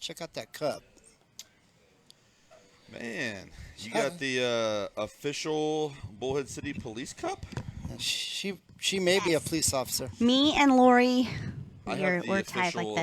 Check out that cup. Man, you got the official Bullhead City Police Cup? She may be a police officer. Me and Lori, I have the we're tied like official,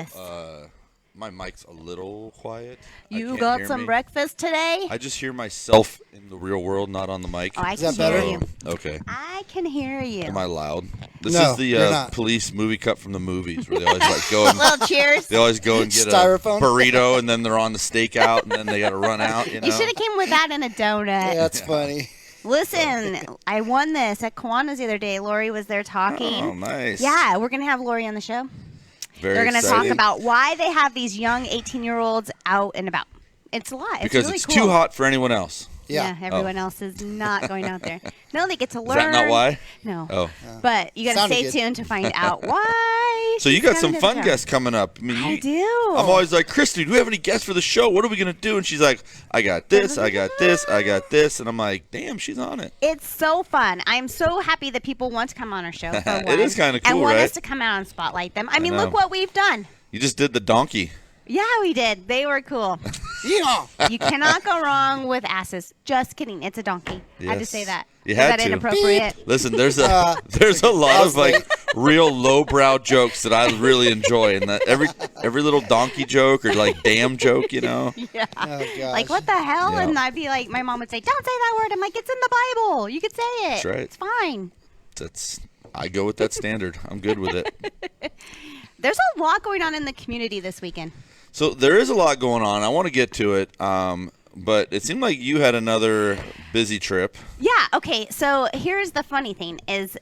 this. my mic's a little quiet. I You can't got hear some me. breakfast today? I just hear myself in the real world, not on the mic. Oh, I Is can that better? hear you. Okay. I can hear you. Am I loud? This No, is the you're not. police movie cup from the movies where they always like go and Well, cheers. they always go and get Styrofoam? a burrito and then they're on the stakeout and then they got to run out. You know. You should have came with that and a donut. Yeah, that's funny. Listen, I won this at Kiwanis the other day. Lori was there talking. Oh, nice. Yeah, we're going to have Lori on the show. Very They're going to talk exciting. about why they have these young 18-year-olds out and about. It's a lot. It's because really it's cool. too hot for anyone else. Yeah. Everyone else is not going out there. No, they get to Is learn. that not why? No. Oh. But you got to Sounded stay good. tuned to find out why. So you she's got gonna some do the fun show. guests coming up. I mean, I you- do. I'm always like, Christy, do we have any guests for the show? What are we going to do? And she's like, I got this, I got this, I got this. And I'm like, damn, she's on it. It's so fun. I'm so happy that people want to come on our show. For It one, is kinda and cool, want right? us to come out and spotlight them. I mean, know. look what we've done. You just did the donkey. Yeah, we did. They were cool. Yeah. You cannot go wrong with asses. Just kidding. It's a donkey. I had to Yes. say that. You Is had that to. inappropriate? Listen, there's a there's a lot of like real lowbrow jokes that I really enjoy, and that every little donkey joke or like damn joke, you know. Yeah. Oh, gosh. Like, what the hell? Yeah. And I'd be like, my mom would say, don't say that word. I'm like, it's in the Bible. You could say it. That's right. It's fine. I go with that standard. I'm good with it. There's a lot going on in the community this weekend. So there is a lot going on. I want to get to it, but it seemed like you had another busy trip. Yeah. Okay. So here's the funny thing is,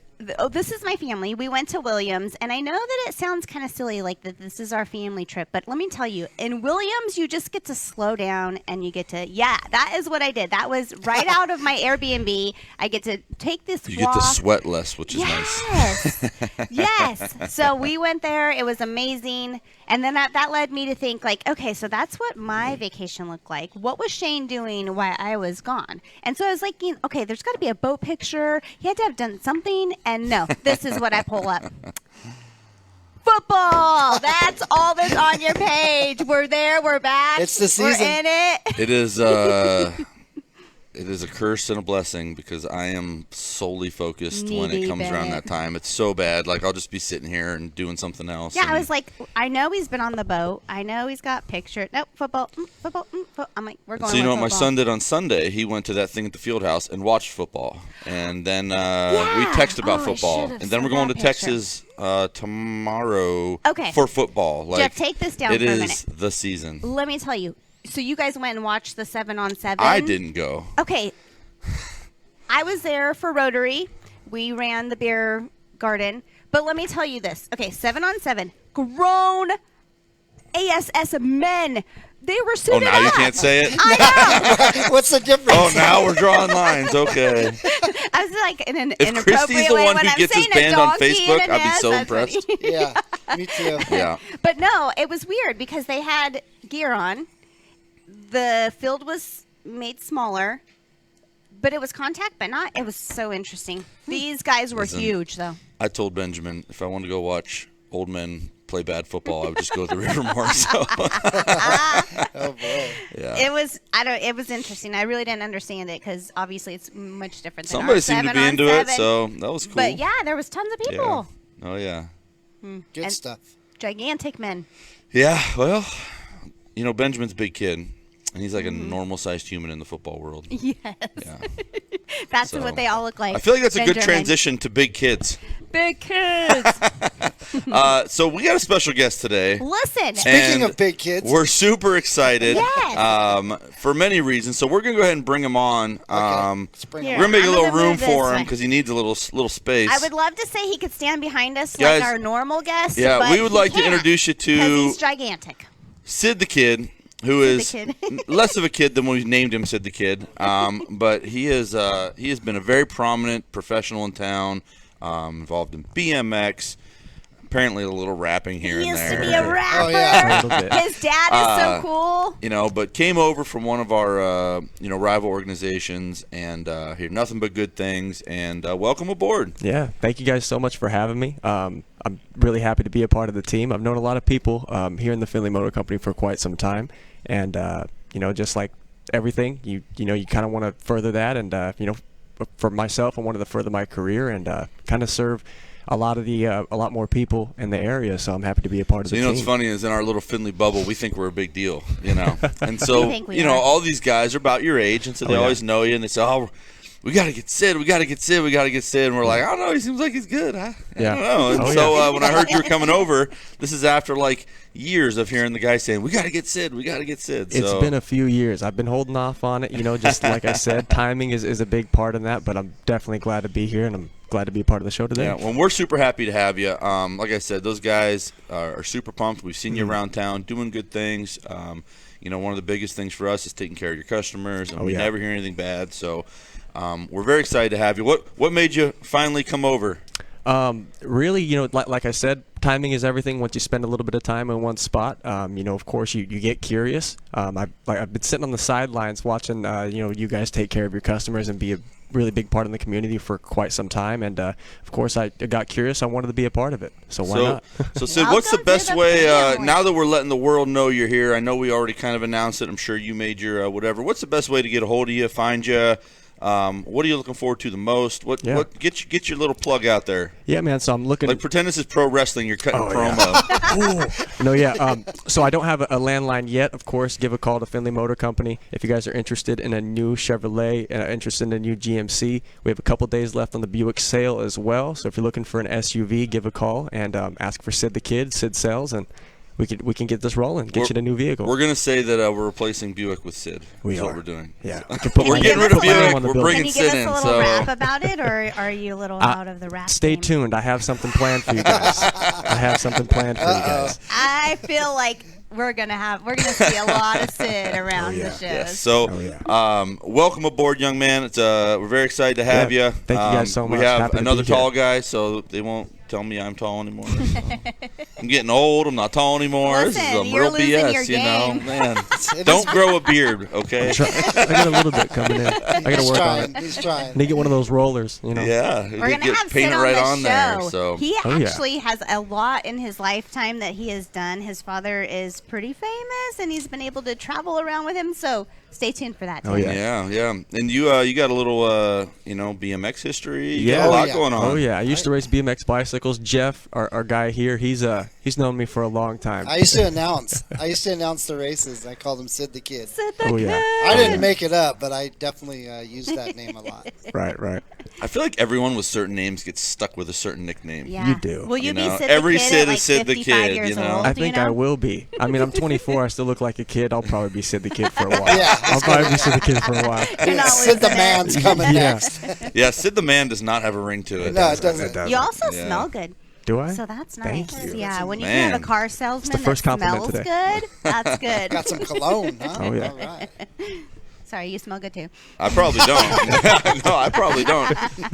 this is my family. We went to Williams, and I know that it sounds kind of silly, like that this is our family trip. But let me tell you, in Williams, you just get to slow down, and you get to, that is what I did. That was right out of my Airbnb. I get to take this You walk. get to sweat less, which is nice. Yes. Yes. So we went there. It was amazing. And then that led me to think, like, okay, so that's what my vacation looked like. What was Shane doing while I was gone? And so I was like, okay, there's got to be a boat picture. He had to have done something. And no, this is what I pull up. Football. That's all that's on your page. We're there. We're back. It's the season. We're in it. It is a curse and a blessing because I am solely focused when it Knee-deep comes in around it. that time. It's so bad. Like I'll just be sitting here and doing something else. Yeah, and I was like, I know he's been on the boat. I know he's got pictures. Nope, football, football, football. I'm like, we're going so you know with what my football. son did on Sunday? He went to that thing at the field house and watched football. And then we texted about Oh, I football. should've And then we're sent going to that picture. Texas tomorrow Okay. for football. Like, Jeff, take this down it for a is minute. the season. Let me tell you. So you guys went and watched the 7-on-7? I didn't go. Okay. I was there for Rotary. We ran the beer garden. But let me tell you this. Okay, 7-on-7. Grown ASS men. They were Oh, suited now you up. can't say it? I What's the difference? Oh, now we're drawing lines. Okay. know. I was like in an If inappropriate Christy's the way one when who I'm gets us saying a banned on donkey Facebook, and an I'd be ass, so that's what impressed. Yeah, me too. Yeah. But no, it was weird because they had gear on. The field was made smaller, but it was contact, but not. It was so interesting. These guys were Listen. huge, though. I told Benjamin if I wanted to go watch old men play bad football, I would just go to the Rivermore. So, Oh boy. yeah. It was. It was interesting. I really didn't understand it because obviously it's much different. Than Somebody our seemed to be into 7-on-7. it, so that was cool. But yeah, there was tons of Yeah. people. Oh, yeah. Good And- stuff. Gigantic men. Yeah, well, you know, Benjamin's a big kid, and he's like a normal-sized human in the football world. Yes, Yeah. that's So, what they all look like. I feel like that's a good Benjamin. transition to big kids. Big kids. So we got a special guest today. Listen. Speaking And of big kids, We're super excited Yes. for many reasons. So we're going to go ahead and bring him on. let's bring Here. We're going to make a I'm little gonna room move for this him way. because he needs a little space. I would love to say he could stand behind us Guys, like our normal guest. yeah, but we would he like to can't introduce you because to he's gigantic. Sid the Kid, who is Sid the Kid. less of a kid than when we named him Sid the Kid. But he has been a very prominent professional in town, involved in BMX, apparently a little rapping here He and used there. to be a rapper. Oh, yeah. A little bit. His dad is so cool. But came over from one of our, rival organizations and heard nothing but good things. And welcome aboard. Yeah, thank you guys so much for having me. I'm really happy to be a part of the team. I've known a lot of people here in the Findlay Motor Company for quite some time, and just like everything, you kind of want to further that, and for myself, I wanted to further my career and kind of serve a lot more people in the area. So I'm happy to be a part of the So team. what's funny is in our little Findlay bubble, we think we're a big deal, And We so think we are. all these guys are about your age, and so they yeah. always know you, and they say, "Oh, we got to get Sid. We got to get Sid. We got to get Sid." And we're like, "I don't know. He seems like he's good. I Yeah. don't know." And Oh, so yeah. when I heard you were coming over, this is after like years of hearing the guy saying, "We got to get Sid. We got to get Sid." It's So been a few years. I've been holding off on it, just like I said, timing is a big part in that, but I'm definitely glad to be here, and I'm glad to be a part of the show today. yeah, well, we're super happy to have you. Like I said, those guys are super pumped. We've seen you Mm-hmm. around town doing good things. One of the biggest things for us is taking care of your customers, and Oh, we yeah. never hear anything bad. So we're very excited to have you. What made you finally come over? Really, like I said, timing is everything. Once you spend a little bit of time in one spot, of course, you get curious. I've been sitting on the sidelines watching, you guys take care of your customers and be a really big part in the community for quite some time. And, of course, I got curious. I wanted to be a part of it. So why not? So Sid, what's the Welcome to best the way, family. now that we're letting the world know you're here, I know we already kind of announced it. I'm sure you made your whatever. What's the best way to get a hold of you, find you? What are you looking forward to the most? What get your little plug out there? Yeah, man. So I'm looking. Like pretend this is pro wrestling. You're cutting Oh, promo. No, yeah. So I don't have a landline yet. Of course, give a call to Findlay Motor Company if you guys are interested in a new Chevrolet, interested in a new GMC. We have a couple days left on the Buick sale as well. So if you're looking for an SUV, give a call and ask for Sid the Kid, Sid Sells, and we can get this rolling, get you a new vehicle. We're gonna say that we're replacing Buick with Sid. We That's what are. we're doing. Yeah, we can put We're my getting name- rid of put my name Buick. on the We're building. bringing Can you give Sid us a in. little So rap about it, or are you a little out of the rap Stay game? tuned. I have something planned for you guys. I have something planned for you guys. I feel like we're gonna see a lot of Sid around the shows. yes. So Oh, yeah. welcome aboard, young man. It's we're very excited to have Yeah. you. Thank you guys so much. We have Happy to another be here. tall guy, so they won't tell me I'm tall anymore. So. I'm getting old. I'm not tall anymore. This Listen, is you're real losing BS, your you know, game. man. Don't grow a beard, okay? I got a little bit coming in. I got to He's work on trying. it. He's trying. Need to get one of those rollers, Yeah, We're gonna get have Sid painted on right the on show. there. So He Oh, yeah. actually has a lot in his lifetime that he has done. His father is pretty famous, and he's been able to travel around with him. So stay tuned for that. Oh, Sid. yeah. yeah. And you got a little BMX history. You Yeah. got a Oh, lot yeah. going on. Oh yeah, I used to race BMX bicycles. Jeff, our guy here, he's known me for a long time. I used to announce the races. I called him Sid the Kid. Sid the Oh, yeah. Kid. I didn't make it up, but I definitely used that name a lot. Right. I feel like everyone with certain names gets stuck with a certain nickname. Yeah. You do. Will you, You be know, Sid every the Kid Sid at is like Sid the 55 Kid, years you know? old? I do you think know? I will be. I mean, I'm 24. I still look like a kid. I'll probably be Sid the Kid for a while. Yeah. I'll probably be Sid the Kid for a while. You're not Sid the losing it. Man's coming Yeah. next. Yeah, Sid the Man does not have a ring to it. No, it doesn't. You also Yeah. smell good. Do I? So that's nice. Thank you. Yeah, when you Man. have a car salesman It's the first that compliment smells today. good, that's good. Got some cologne, huh? Oh, yeah. All right. Sorry, you smell good too. I probably don't. No, I probably don't.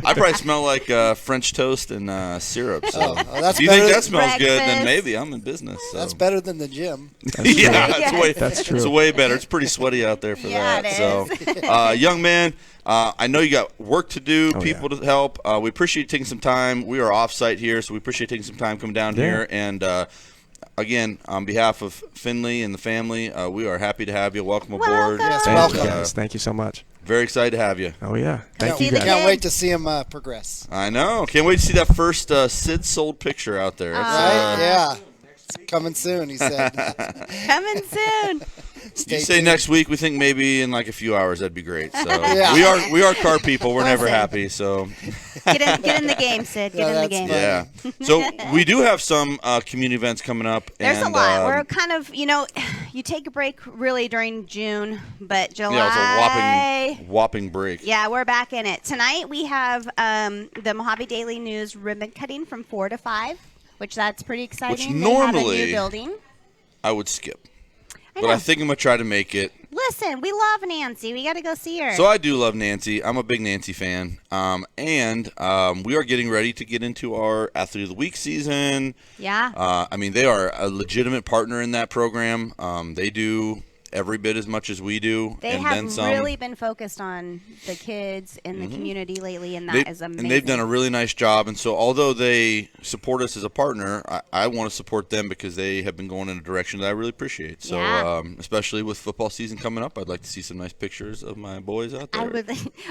I probably smell like French toast and syrup. So Oh, that's if you think better- that smells good, then Breakfast. maybe I'm in business. So. That's better than the gym. Yeah, Yes. it's way, That's true. It's way better. It's pretty sweaty out there for Yeah, that. it So, young man, I know you got work to do, Oh, people to help. We appreciate you taking some time. We are off-site here, so we appreciate taking some time coming down Yeah. here. And again, on behalf of Findlay and the family, we are happy to have you. Welcome aboard. Welcome. Yes, Thank welcome. you guys. Thank you so much. Very excited to have you. Oh yeah. Thank See you the guys. kid. Can't wait to see him progress. I know. Can't wait to see that first Sid sold picture out there. It's, Right? Yeah. It's coming soon, he said. Coming soon. Stay you say tuned. next week. We think maybe in like a few hours. That'd be great. So Yeah. we are car people. We're never Listen. happy. So Get in the game, Sid. Get No, in the that's game. fine. yeah. So we do have some community events coming up. There's and, a lot. We're kind of, you take a break really during June, but July. yeah, it's a whopping break. Yeah, we're back in it. Tonight we have the Mojave Daily News ribbon cutting from 4 to 5, which that's pretty exciting. They have a normally- new building. I would skip. But I think I'm going to try to make it. Listen, we love Nancy. We got to go see her. So I do love Nancy. I'm a big Nancy fan. And we are getting ready to get into our Athlete of the Week season. Yeah. I mean, they are a legitimate partner in that program. They do every bit as much as we do. They and have then some. really been focused on the kids in the community lately, and that is amazing. And they've done a really nice job. And so although they support us as a partner, I want to support them because they have been going in a direction that I really appreciate. So Yeah. especially with football season coming up, I'd like to see some nice pictures of my boys out there. I would.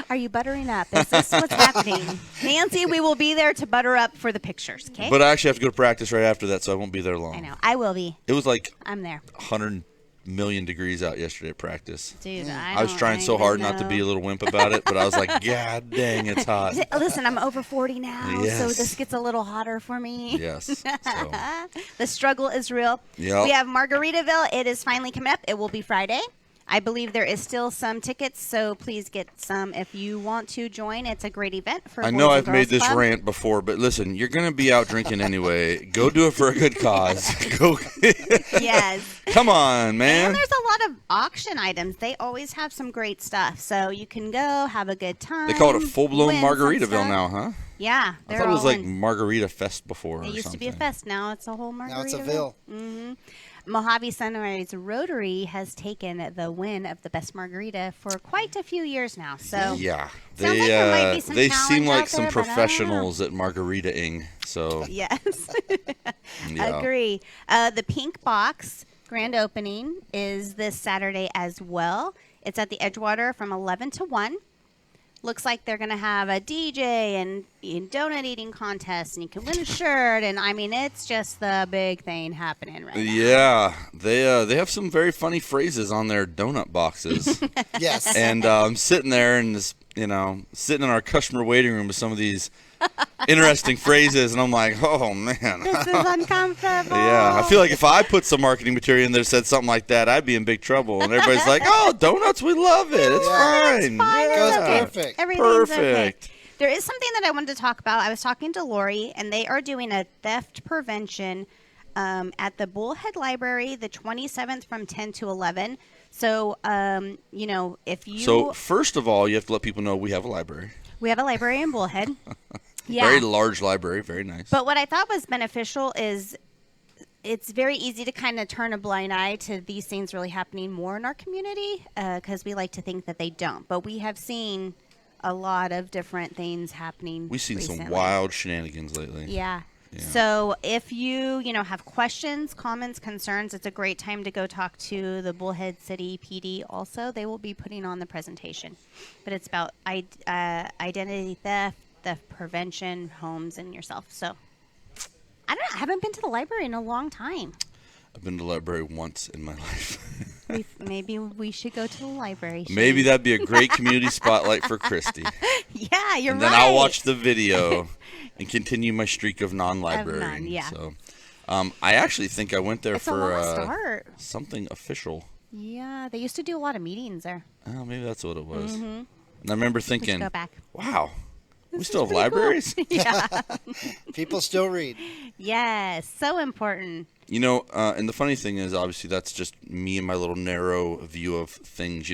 Are you buttering up? Is this what's happening? Nancy, we will be there to butter up for the pictures, okay? But I actually have to go to practice right after that, so I won't be there long. I know. I will be. It was like I'm there. 100 million degrees out yesterday at practice. Dude, I was trying so hard not to be a little wimp about it, but I was like, God dang, it's hot. Listen, I'm over 40 now, so Yes. this gets a little hotter for me. Yes. So, The struggle is real. Yep. We have Margaritaville. It is finally coming up. It will be Friday. I believe there is still some tickets, so please get some if you want to join. It's a great event for I know Boys I've and made Girls this Club. rant before, but listen, you're going to be out drinking anyway. Go do it for a good cause. Go. Yes. Come on, man. And there's a lot of auction items. They always have some great stuff, so you can go have a good time. They call it a full-blown win some Margaritaville stuff. now, huh? Yeah, I they're thought it was all like in. Margarita Fest before It or used to be a something. fest. Now it's a whole Margaritaville. Now it's a Ville. Mojave Sunrise Rotary has taken the win of the best margarita for quite a few years now. So Yeah. Sounds like there might be some they challenge seem like out some there, but I don't know. professionals at Margarita-ing. So, yes, yeah. agree. The Pink Box grand opening is this Saturday as well. It's at the Edgewater from 11 to 1. Looks like they're going to have a DJ and donut eating contest, and you can win a shirt. And, I mean, it's just the big thing happening right now. Yeah, they have some very funny phrases on their donut boxes. Yes. And I'm sitting there and this, sitting in our customer waiting room with some of these interesting phrases, and I'm like, oh man. This is uncomfortable. Yeah, I feel like if I put some marketing material in there that said something like that, I'd be in big trouble. And everybody's like, "Oh, donuts, we love it. It's fine. fine. Yeah. Goes okay. perfect. Everything's okay. Perfect." There is something that I wanted to talk about. I was talking to Lori, and they are doing a theft prevention at the Bullhead Library the 27th from 10 to 11. So, if you... So first of all, you have to let people know we have a library. We have a library in Bullhead. Yeah. Very large library, very nice. But what I thought was beneficial is it's very easy to kind of turn a blind eye to these things really happening more in our community because we like to think that they don't. But we have seen a lot of different things happening. We've seen some recently. wild shenanigans lately. Yeah. Yeah. So if you have questions, comments, concerns, it's a great time to go talk to the Bullhead City PD also. They will be putting on the presentation. But it's about identity theft prevention, homes, and yourself. So I don't know. I haven't been to the library in a long time. I've been to the library once in my life. Maybe we should go to the library. Maybe that'd be a great community spotlight for Christy. Yeah, you're And right. then I'll watch the video and continue my streak of non-library. Of none, yeah. So, I actually think I went there It's a for lost art. something official. Yeah, they used to do a lot of meetings there. Oh, maybe that's what it was. And I remember We should thinking, go back. wow, we This still is have pretty cool. libraries? Yeah. People still read. Yes, so important. And the funny thing is, obviously, that's just me and my little narrow view of things.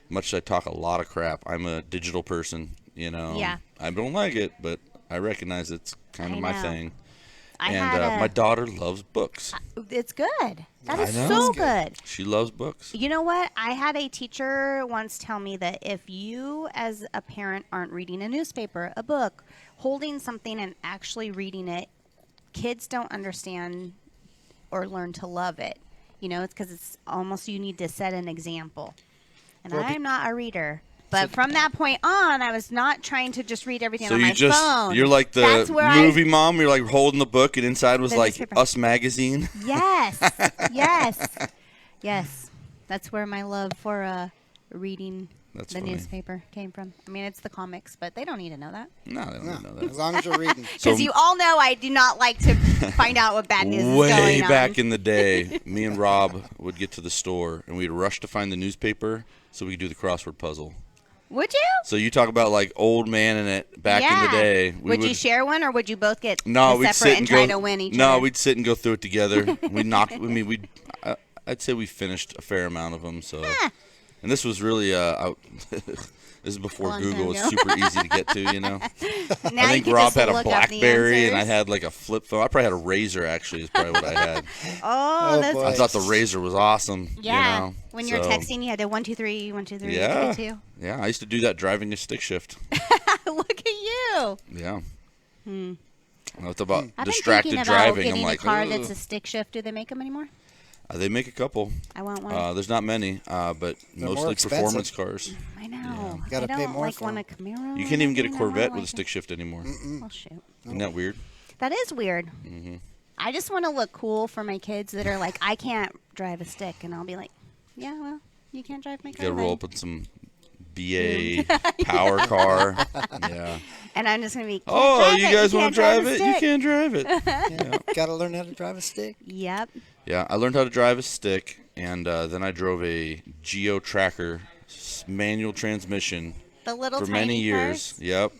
Much as I talk a lot of crap, I'm a digital person. Yeah. I don't like it, but I recognize it's kind of I my know. thing. I And had my daughter loves books. it's good. That I is know. so It's good. good. She loves books. You know what? I had a teacher once tell me that if you, as a parent, aren't reading a newspaper, a book, holding something and actually reading it, kids don't understand or learn to love it. It's because it's almost you need to set an example. And Well, I'm not a reader. But from that point on, I was not trying to just read everything So on my phone. you're like the That's where movie mom. You're like holding the book, and inside was The like newspaper. Us Magazine. Yes, yes. That's where my love for reading That's the funny. newspaper came from. I mean, it's the comics, but they don't need to know that. No, they don't No, know as that. long as you're reading. Because you all know I do not like to find out what bad news is Way going on. back in the day, me and Rob would get to the store, and we'd rush to find the newspaper so we could do the crossword puzzle. Would you? So you talk about like old man in it back in the day. Would you share one, or would you both get No, a we'd separate sit and and try go. to win each No, other? we'd sit and go through it together. We knock. I'd say we finished a fair amount of them. So, and this was really this is before Long Google time was ago. super easy to get to. You know, Now I think you can Rob just had a look up the BlackBerry and I answers. had like a flip phone. I probably had a Razor. Actually, is probably what I had. Oh, that's boy. I thought the Razor was awesome. yeah. You know? When you're So, texting, you had to 1, 2, 3, 1, 2, 3, Yeah. 1, 2, Yeah, I used to do that driving a stick shift. 2. Look at you. Yeah. It's about I've distracted been thinking about driving. getting I'm like, a car "Ugh." that's a stick shift. Do they make them anymore? They make a couple. I want one. There's not many, but They're more mostly expensive. performance cars. I know. Gotta I don't pay more like for want a 'em. Camaro. You or can't even get a anything. I Corvette want with a stick shift anymore. Oh shoot. Isn't that weird? That is weird. I just want to look cool for my kids that are like, I can't drive a stick, and I'll be like, yeah, well, you can't drive my You car. gotta roll then." up with some BA power car. Yeah. And I'm just gonna be. "Can't Oh, drive you it, guys want can't to drive a it? You stick." can't drive it. Yeah. Got to learn how to drive a stick. Yep. Yeah, I learned how to drive a stick, and then I drove a Geo Tracker manual transmission The little for tiny many years. cars. Yep.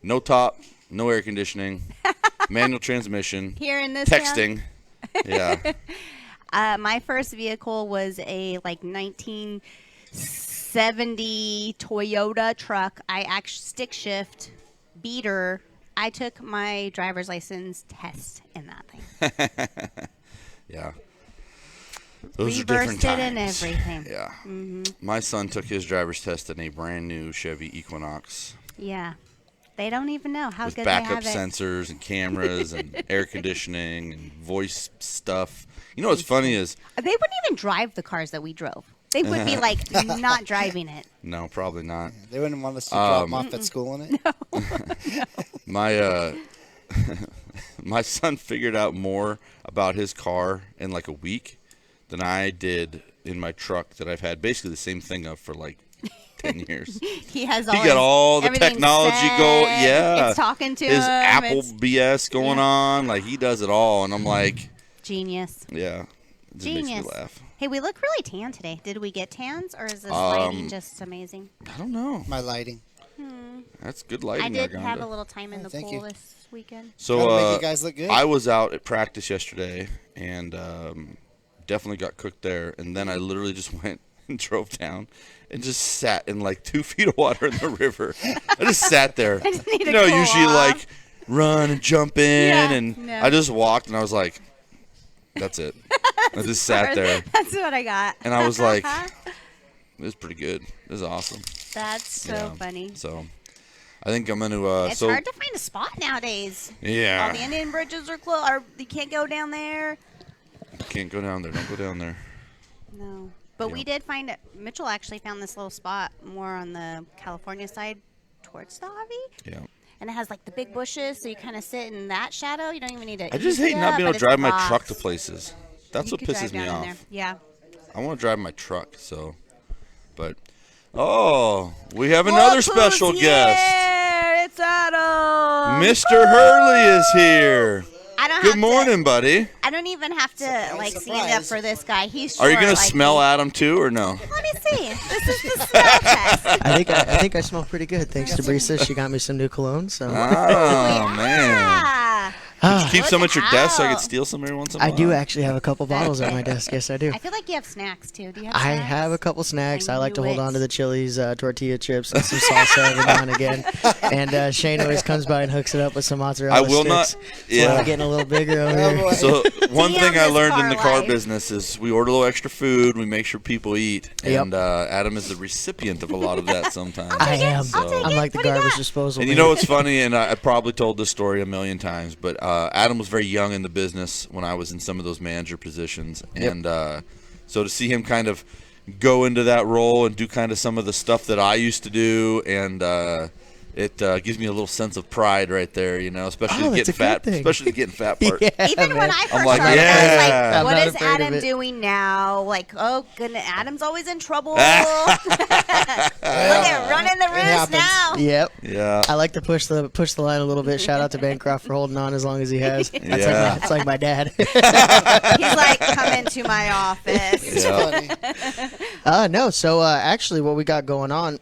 No top, no air conditioning, manual transmission, Here in this town. texting. Yeah. My first vehicle was a like 1970 Toyota truck. I actually stick shift beater. I took my driver's license test in that thing. Yeah. Those are different Reversed it and times. everything. Yeah. My son took his driver's test in a brand new Chevy Equinox Yeah. They don't even know how with good backup they have it. sensors and cameras and air conditioning and voice stuff. You know what's funny is They wouldn't even drive the cars that we drove. They would be like not driving it. no, probably not. They wouldn't want us to drop them off at school in it. My my son figured out more about his car in like a week than I did in my truck that I've had basically the same thing of for like 10 years. He has all He got his- all the everything technology set. going. Yeah. It's talking to his him. Apple It's BS going Yeah. on. Like he does it all. And I'm like, genius. yeah. It just Genius. makes me laugh. Hey, we look really tan today. Did we get tans, or is this lighting just amazing? I don't know. My lighting. That's good lighting. I did Arganda. have a little time in Oh, the thank pool you. this weekend. So Gotta make you guys look good. I was out at practice yesterday and definitely got cooked there. And then I literally just went and drove down and just sat in like 2 feet of water in the river. I just sat there. need to You know, cool usually off. like run and jump in, Yeah, and no. I just walked and I was like, that's it. I just sat there That's what I got. and I was like, this is pretty good. This is awesome. That's so Yeah. funny. So I think I'm going to. It's hard to find a spot nowadays. Yeah. All the Indian bridges are closed. Or you can't go down there. Can't go down there. Don't go down there. No. But we Yeah. did find it. Mitchell actually found this little spot more on the California side towards the Avi. Yeah. And it has like the big bushes, so you kind of sit in that shadow. You don't even need to. I just eat hate not up, being able but to drive it's my rocks. truck to places. That's You what could pisses drive me down in off. there. Yeah. I want to drive my truck, so. But, oh, we have another Look special who's guest. here! It's Adam. Mr. Hurley is here. I don't Good have morning, buddy. I don't even have to like stand up surprise. for this guy. He's. Are you short going to like smell me. Adam too, or no? Let me see. This is the smell test. I think I smell pretty good. Thanks to Brisa, she got me some new cologne. So Oh, man. Ah. Keep some Look at your desk so I out. can steal some every once in a I while. do actually have a couple bottles at my desk. Yes, I do. I feel like you have snacks too. Do you have? I snacks? have a couple snacks. I like to knew hold it. on to the Chili's tortilla chips and some salsa every now and again. And Shane always comes by and hooks it up with some mozzarella I will not. sticks. Yeah. We're getting a little bigger over Oh, here. boy. So one Damn thing I this learned in car the car life. business is we order a little extra food, we make sure people eat, Yep. and Adam is the recipient of a lot of that sometimes. I am. I'll take I'm it. like the What do you garbage got? disposal. And you man. know what's funny, and I probably told this story a million times, but Adam was very young in the business when I was in some of those manager positions, and so to see him kind of go into that role and do kind of some of the stuff that I used to do, and it gives me a little sense of pride right there, you know, especially Oh, the that's getting a good fat, thing. especially the getting fat part. Yeah, Even when man. I first like, started, I yeah. was like, I'm "What not is afraid of Adam it. doing now?" Like, "Oh goodness, Adam's always in trouble." Look at running the roost happens. now. Yep. Yeah. I like to push the line a little bit. Shout out to Bancroft for holding on as long as he has. That's Yeah. it's like my dad. He's like, "Come into my office." It's Yeah. funny. No. So actually, what we got going on,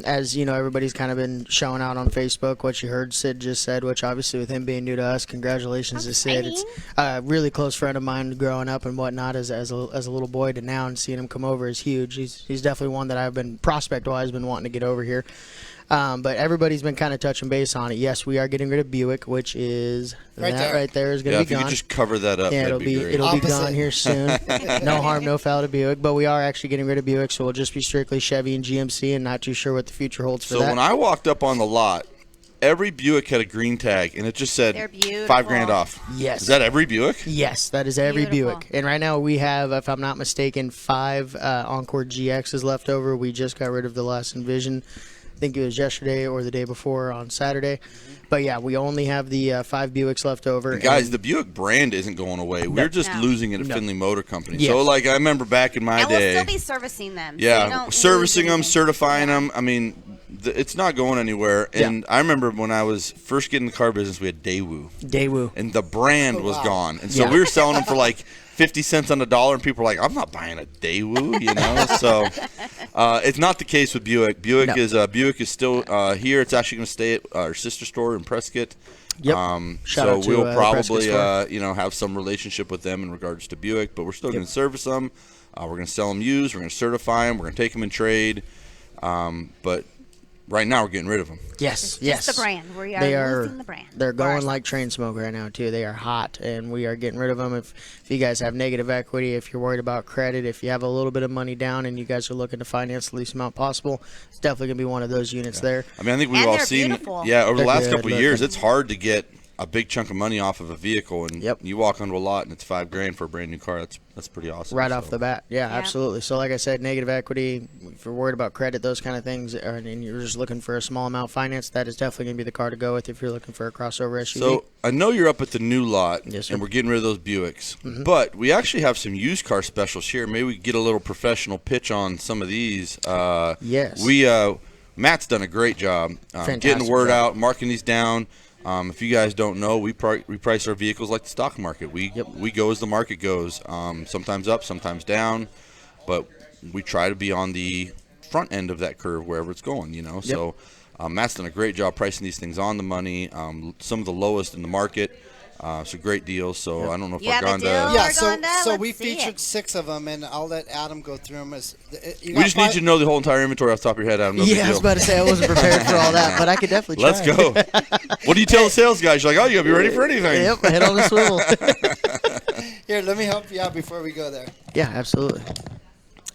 as you know, everybody's kind of been showing out on Facebook what you heard Sid just said, which obviously with him being new to us, congratulations to Sid. It's a really close friend of mine growing up and whatnot as a little boy to now, and seeing him come over is huge. He's definitely one that I've been prospect-wise been wanting to get over here. But everybody's been kind of touching base on it. Yes, we are getting rid of Buick, which is Right that there. right there is going to Yeah, be if you gone. could just cover that up, Yeah, that'd be great. it'll be Opposite. gone here soon. No harm, no foul to Buick, but we are actually getting rid of Buick, so we'll just be strictly Chevy and GMC, and not too sure what the future holds for So that. when I walked up on the lot, every Buick had a green tag, and it just said They're beautiful. $5,000 off. Yes. Is that every Buick? Yes, that is every Beautiful. Buick. And right now we have, if I'm not mistaken, 5 Encore GXs left over. We just got rid of the last Envision. I think it was yesterday or the day before on Saturday. But yeah, we only have the 5 Buicks left over. And guys, and- the Buick brand isn't going away. We're just No. losing it at Finley Motor Company. Yes. So, like, I remember back in my And we'll day. still be servicing them. so you Yeah, don't servicing lose them, anything. certifying Yeah. them. I mean, it's not going anywhere. And I remember when I was first getting in the car business, we had Daewoo, Daewoo. and the brand was wow. gone. And so Yeah. we were selling them for like 50 cents on the dollar, and people were like, I'm not buying a Daewoo, you know? So it's not the case with Buick. Buick is still here. It's actually going to stay at our sister store in Prescott. Yep. Shout So out to, we'll the Prescott probably store. have some relationship with them in regards to Buick, but we're still going to service them. We're going to sell them used. We're going to certify them. We're going to take them in trade. But right now we're getting rid of them. Yes, Just yes. the brand. We are They are. losing the brand. They're For going ourselves. like train smoke right now too. They are hot, and we are getting rid of them. If you guys have negative equity, if you're worried about credit, if you have a little bit of money down, and you guys are looking to finance the least amount possible, it's definitely gonna be one of those units there. I mean, I think we've And all they're seen, beautiful. yeah, over the They're last good couple of years, looking. it's hard to get a big chunk of money off of a vehicle, and Yep. you walk onto a lot and it's $5,000 for a brand new car. That's pretty awesome. Right So- off the bat, yeah, Yeah. absolutely. So, like I said, negative equity. If you're worried about credit, those kind of things, and you're just looking for a small amount finance, that is definitely gonna be the car to go with if you're looking for a crossover SUV. So I know you're up at the new lot, Yes, sir. and we're getting rid of those Buicks. But we actually have some used car specials here. Maybe we could get a little professional pitch on some of these. Yes. Matt's done a great job getting Fantastic the word job. out, marking these down. If you guys don't know, we price our vehicles like the stock market. We go as the market goes. Sometimes up, sometimes down, but we try to be on the front end of that curve wherever it's going. You know, so Matt's done a great job pricing these things on the money. Some of the lowest in the market. So great deals. So I don't know if You have a Argonda. deal? Yeah, Argonda, so let's we see featured it. 6 of them, and I'll let Adam go through them. We just need you to know the whole entire inventory off the top of your head. Adam. No big yeah, I was deal. about to say I wasn't prepared for all that, but I could definitely try. Let's go. What do you tell the sales guys? You're like, oh, you gotta be ready for anything. Yep, head on the swivel. Here, let me help you out before we go there. Yeah, absolutely.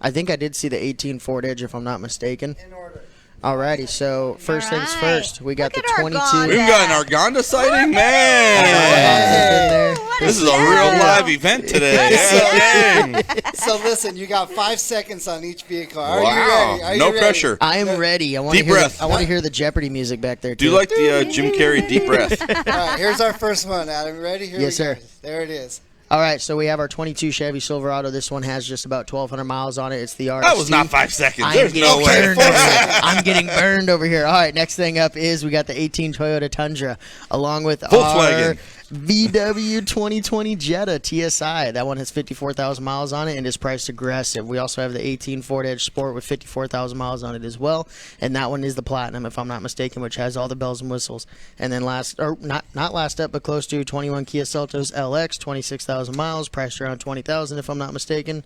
I think I did see the 18 Ford Edge, if I'm not mistaken. In order. Alrighty, so first things Alright. first, we got Look the at 22. Argonda. We even got an Argonda sighting, man. Hey. What This is a deal. real live event today. Yeah, dang. So listen, you got 5 seconds on each vehicle. Are you Wow. ready? Are you No ready? pressure. I am ready. I want to Deep hear. breath. I want to hear the Jeopardy music back there. Do you too. like the Jim Carrey deep breath? All right, here's our first one, Adam. Ready? Here Yes, we go. sir. There it is. All right, so we have our 22 Chevy Silverado. This one has just about 1,200 miles on it. It's the RXT. That was not 5 seconds. I'm There's getting no way. burned over here. I'm getting burned over here. All right, next thing up is we got the 18 Toyota Tundra, along with Volkswagen. our VW 2020 Jetta TSI. That one has 54,000 miles on it and is priced aggressive. We also have the 18 Ford Edge Sport with 54,000 miles on it as well, and that one is the Platinum, if I'm not mistaken, which has all the bells and whistles. And then not last up, but close to 21 Kia Seltos LX, 26,000 miles, priced around 20,000, if I'm not mistaken.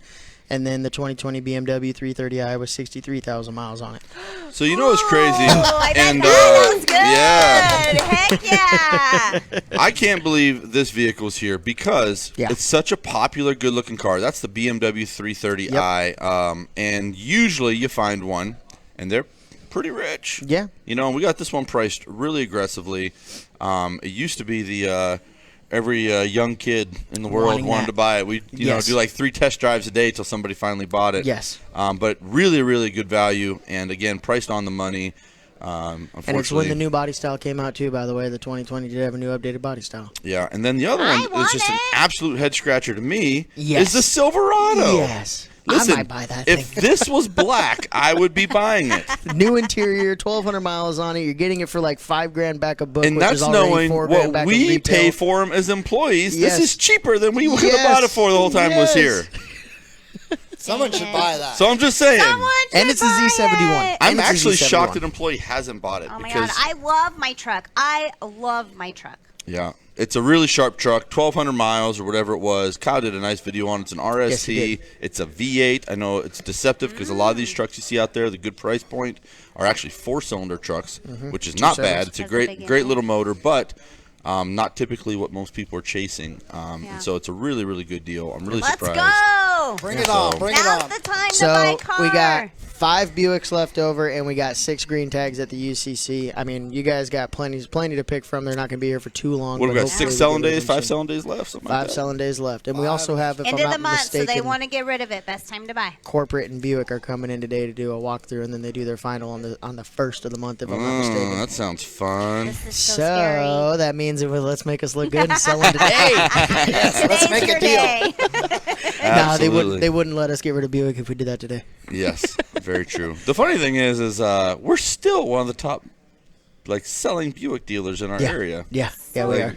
And then the 2020 BMW 330i with 63,000 miles on it. So you know what's crazy? Oh, I bet And that was good. yeah, Heck yeah. I can't believe this vehicle's here because Yeah. it's such a popular, good-looking car. That's the BMW 330i, and usually you find one, and they're pretty rich. Yeah. You know, we got this one priced really aggressively. It used to be the every young kid in the world Wanting wanted that. to buy it. We Yes. do like 3 test drives a day till somebody finally bought it. Yes. But really, really good value, and again, priced on the money. Unfortunately, And it's when the new body style came out too, by the way. The 2020 did have a new updated body style. yeah, and then the other I one is want just an it. absolute head scratcher to me. Yes. Is the Silverado? Yes. Listen, I might buy that if thing. this was black, I would be buying it. New interior, 1,200 miles on it. You're getting it for like $5,000 back of book, And which that's is already knowing $4,000 what back of we retail. pay for them as employees. Yes. This is cheaper than we would have Yes. bought it for the whole time it was Yes. here. Someone should buy that. So I'm just saying. Someone should And it's a buy Z71. it. I'm And it's a actually Z71. shocked an employee hasn't bought it Oh my because god, I love my truck. I love my truck. yeah, it's a really sharp truck, 1,200 miles or whatever it was. Kyle did a nice video on it. It's an RST. Yes, he did. It's a V8. I know it's deceptive because a lot of these trucks you see out there, the good price point, are actually 4-cylinder trucks, which is not bad. It's a Has a great, big great engine. little motor, but not typically what most people are chasing. Yeah. And so it's a really, really good deal. I'm really Let's surprised. go. Bring it on. Bring it Now's on. the time to So buy a car. we got 5 Buicks left over, and we got 6 green tags at the UCC. I mean, you guys got plenty to pick from. They're not going to be here for too long. What do we but got? hopefully 6 we selling get days, them 5 soon. selling days left, something 5 like that. selling days left, and we also have, if End I'm of not the month, mistaken, so they want to get rid of it. Best time to buy. Corporate and Buick are coming in today to do a walkthrough, and then they do their final on the 1st of the month, if I'm not mistaken. That sounds fun. This is so, So scary. that means it will, let's make us look good and sell them today. Yes, let's Today's make your a deal. day. Nah, they Absolutely. wouldn't let us get rid of Buick if we did that today. Yes, very true. The funny thing is we're still one of the top, selling Buick dealers in our area. Yeah, we Like, are.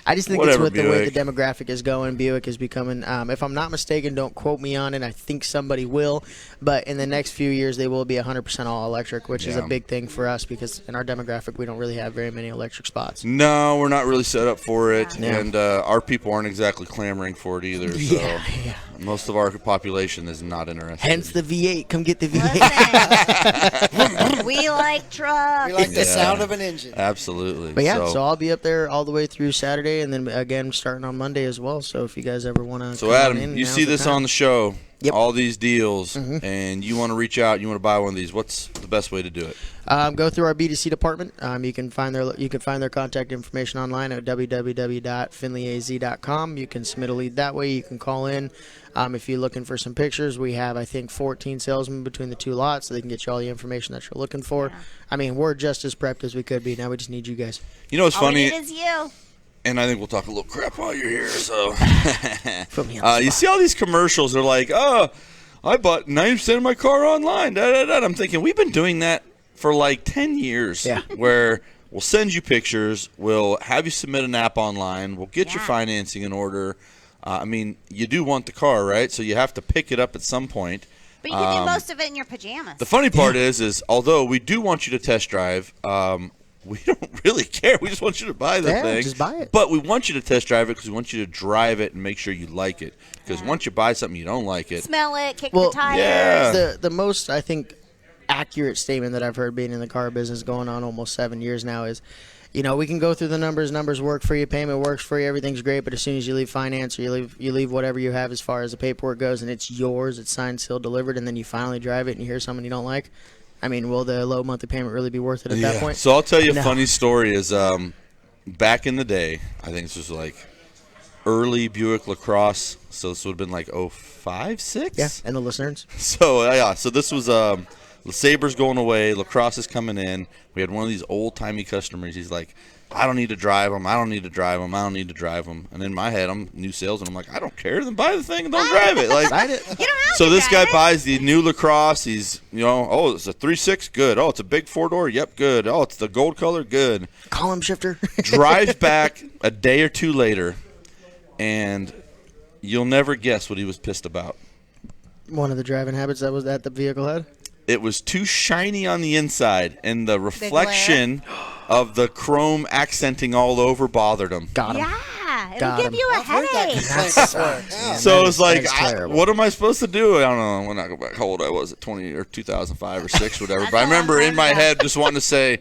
I just think Whatever, it's with the way the Buick. demographic is going. Buick is becoming, if I'm not mistaken, don't quote me on it. I think somebody will, but in the next few years they will be 100% all electric, which is a Yeah. big thing for us because in our demographic we don't really have very many electric spots. No, we're not really set up for it, Yeah. and our people aren't exactly clamoring for it either. So Yeah. most of our population is not interested. Hence the V8. Come get the V8. Listen, we like trucks. We like the Yeah. sound of an engine. Absolutely. But yeah, so I'll be up there all the way through Saturday, and then again starting on Monday as well. So if you guys ever want to, So Adam, you see this on the show, Yep. all these deals, and you want to reach out, you want to buy one of these. What's the best way to do it? Go through our B2C department. You can find their contact information online at www.finleyaz.com. You can submit a lead that way. You can call in. If you're looking for some pictures, we have, I think, 14 salesmen between the two lots, so they can get you all the information that you're looking for. I mean, we're just as prepped as we could be. Now we just need you guys. You know, it's All we funny, need is you. and I think we'll talk a little crap while you're here. So Put me on the you spot. see all these commercials. They're like, oh, I bought 90% of my car online. Da, da, da. I'm thinking, we've been doing that for like 10 years. Yeah. Where we'll send you pictures. We'll have you submit an app online. We'll get your Yeah. financing in order. I mean, you do want the car, right? So you have to pick it up at some point. But you can do most of it in your pajamas. The funny part is although we do want you to test drive, we don't really care. We just want you to buy the Yeah, thing. just buy it. But we want you to test drive it because we want you to drive it and make sure you like it. Because once you buy something you don't like it, Smell it, kick Well, the tires. yeah. The most, I think, accurate statement that I've heard being in the car business going on almost 7 years now is, we can go through the numbers. Numbers work for you. Payment works for you. Everything's great. But as soon as you leave finance or you leave whatever you have as far as the paperwork goes, and it's yours, it's signed, sealed, delivered, and then you finally drive it and you hear something you don't like, I mean, will the low monthly payment really be worth it at that point? So I'll tell you a No. funny story is back in the day, I think this was like early Buick LaCrosse. So this would have been like 05, 06? Yeah, and the listeners. So so this was Saber's going away, LaCrosse is coming in. We had one of these old timey customers. He's like, I don't need to drive them. I don't need to drive them. I don't need to drive them. And in my head, I'm new sales, and I'm like, I don't care. Then buy the thing and don't drive it. Like, Ride it. You don't have so to this guy drive it. buys the new LaCrosse. He's, oh, it's a 3.6, good. Oh, it's a big 4-door, yep, good. Oh, it's the gold color, good. Column shifter. Drives back a day or two later, and you'll never guess what he was pissed about. One of the driving habits that the vehicle had. It was too shiny on the inside, and the reflection of the chrome accenting all over bothered him. Got him. Yeah, it'll Got give him. you a I've heard that headache. complaint before. Yeah. So that it's is- like, that is terrible. what am I supposed to do? I don't know. When I go back, how old I was at 20 or 2005 or 6, whatever. That's But I a long remember in time my ago. head just wanting to say,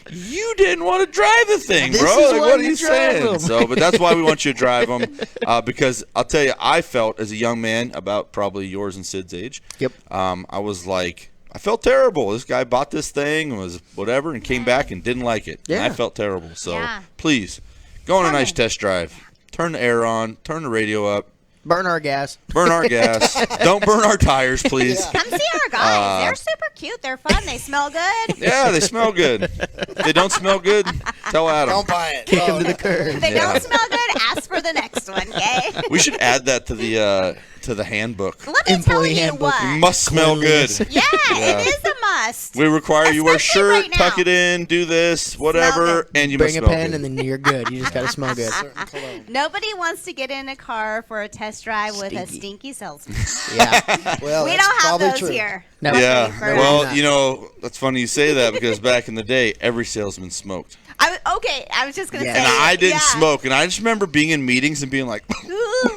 you didn't want to drive the thing, This bro. is Like, why what are you you drive saying? them. So, but that's why we want you to drive them, because I'll tell you, I felt as a young man, about probably yours and Sid's age. Yep. I was like, I felt terrible. This guy bought this thing, was whatever, and came back and didn't like it. And I Yeah. felt terrible. So Yeah. please, go on a nice Coming. test drive. Turn the air on. Turn the radio up. Burn our gas. Burn our gas. Don't burn our tires, please. Yeah. Come see our guys. They're super cute. They're fun. They smell good. Yeah, they smell good. If they don't smell good, Tell Adam. Don't buy it. Kick Oh, him to the no. curb. If they Yeah. don't smell good, ask for the next one, okay? We should add that to the handbook. Let me tell Employee you handbook. what. Must smell good. Cleanliness. Yeah, Yeah. it is a must. We require you wear Especially shirt, right now. tuck it in, do this, whatever, good. and you Bring must a smell pen good. and then you're good. You just gotta smell good. Certain cologne. Nobody wants to get in a car for a test drive with a Stinky. stinky salesman. Yeah. Well, We that's don't have probably those true. here. No. Yeah, For well, not. you know, that's funny you say that because back in the day, every salesman smoked. I was just gonna Yeah. say. And I didn't yeah. smoke. And I just remember being in meetings and being like,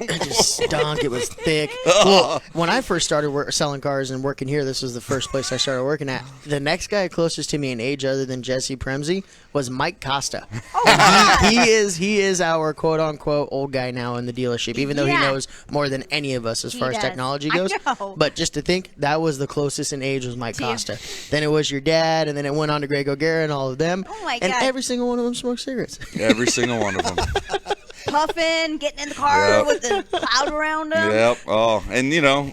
It just stunk. It was thick. Well, when I first started selling cars and working here, this was the first place I started working at. The next guy closest to me in age, other than Jesse Premsey, was Mike Costa. And he is our quote unquote old guy now in the dealership, even though he Yeah. knows more than any of us as He far as does. technology I goes. know. But just to think, that was the closest in age was Mike To you. Costa. Then it was your dad, and then it went on to Greg O'Gara and all of them. Oh my and God. every single one of them smoked cigarettes. every single one of them. Puffing, getting in the car Yep. with the cloud around them. Yep. Oh, and you know,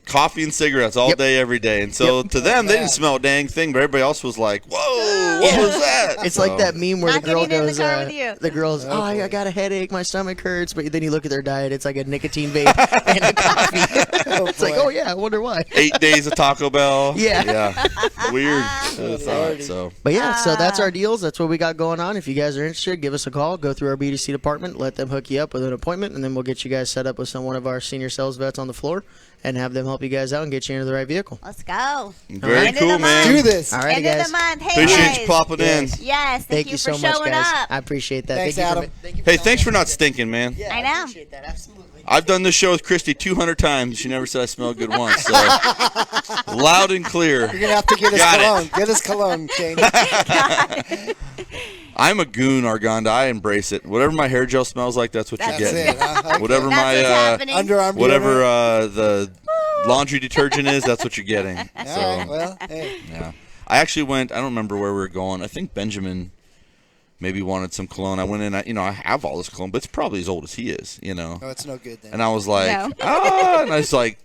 coffee and cigarettes all Yep. day, every day. And so to them, they didn't smell a dang thing, but everybody else was like, whoa, what was that? It's like that meme where Not the girl getting in the goes, car with you. the girl's, I got a headache, my stomach hurts, but then you look at their diet, it's like a nicotine vape and a coffee. It's like, oh yeah, I wonder why. 8 days of Taco Bell. Yeah. Yeah. Weird. Who'd have thought, so. But yeah, so that's our deals. That's what we got going on. If you guys are interested, give us a call. Go through our BDC department. Let them hook you up with an appointment, and then we'll get you guys set up with one of our senior sales vets on the floor and have them help you guys out and get you into the right vehicle. Let's go. Very End of cool, the man. Do this. All right, End guys. of the month. Hey, Appreciate guys. you popping in. Yes, thank you so for much, showing guys. up. I appreciate that. Thanks, thank you Adam. thank you Hey, thanks for not stinking, man. Yeah, I know. appreciate that. Absolutely. I've done this show with Christy 200 times. She never said I smelled good once. So loud and clear. You're gonna have to get us Got it. cologne. Get us cologne, Kane. I'm a goon, Argonda. I embrace it. Whatever my hair gel smells like, that's what That's you're That's getting. it. Huh? Whatever That's my what's happening. Underarm. whatever deodorant. the laundry detergent is, that's what you're getting. All right. So Well, hey. yeah, I actually went. I don't remember where we were going. I think Benjamin maybe wanted some cologne. I went in. I have all this cologne, but it's probably as old as he is. Oh, it's no good then. And I was like, No. and I was like,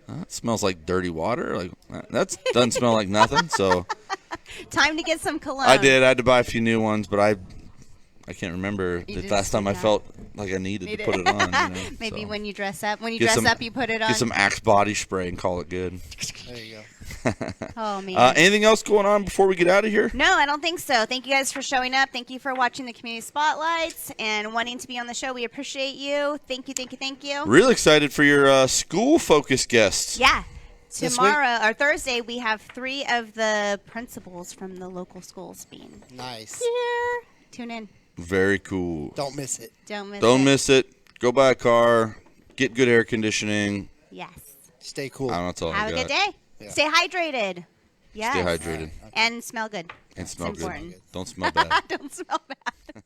that smells like dirty water. Like that doesn't smell like nothing. So Time to get some cologne. I did. I had to buy a few new ones, but I can't remember You the just last time did I not. felt like I needed to put it on. Maybe so. when you dress up. When you Get dress some- up, you put it on. Get some Axe body spray and call it good. There you go. Oh man. Anything else going on before we get out of here? No, I don't think so. Thank you guys for showing up. Thank you for watching the community spotlights and wanting to be on the show. We appreciate you. Thank you, thank you, thank you. Really excited for your school-focused guests. Yeah. This Tomorrow or Thursday, we have 3 of the principals from the local schools being Nice. here. Tune in. Very cool. Don't miss it. Don't miss it. Don't miss it. Go buy a car. Get good air conditioning. Yes. Stay cool. I don't know. That's all Have I a got. good day. Yeah. Stay hydrated. Yes. Stay hydrated And smell good. and smell important. good. Don't smell bad. Don't smell bad.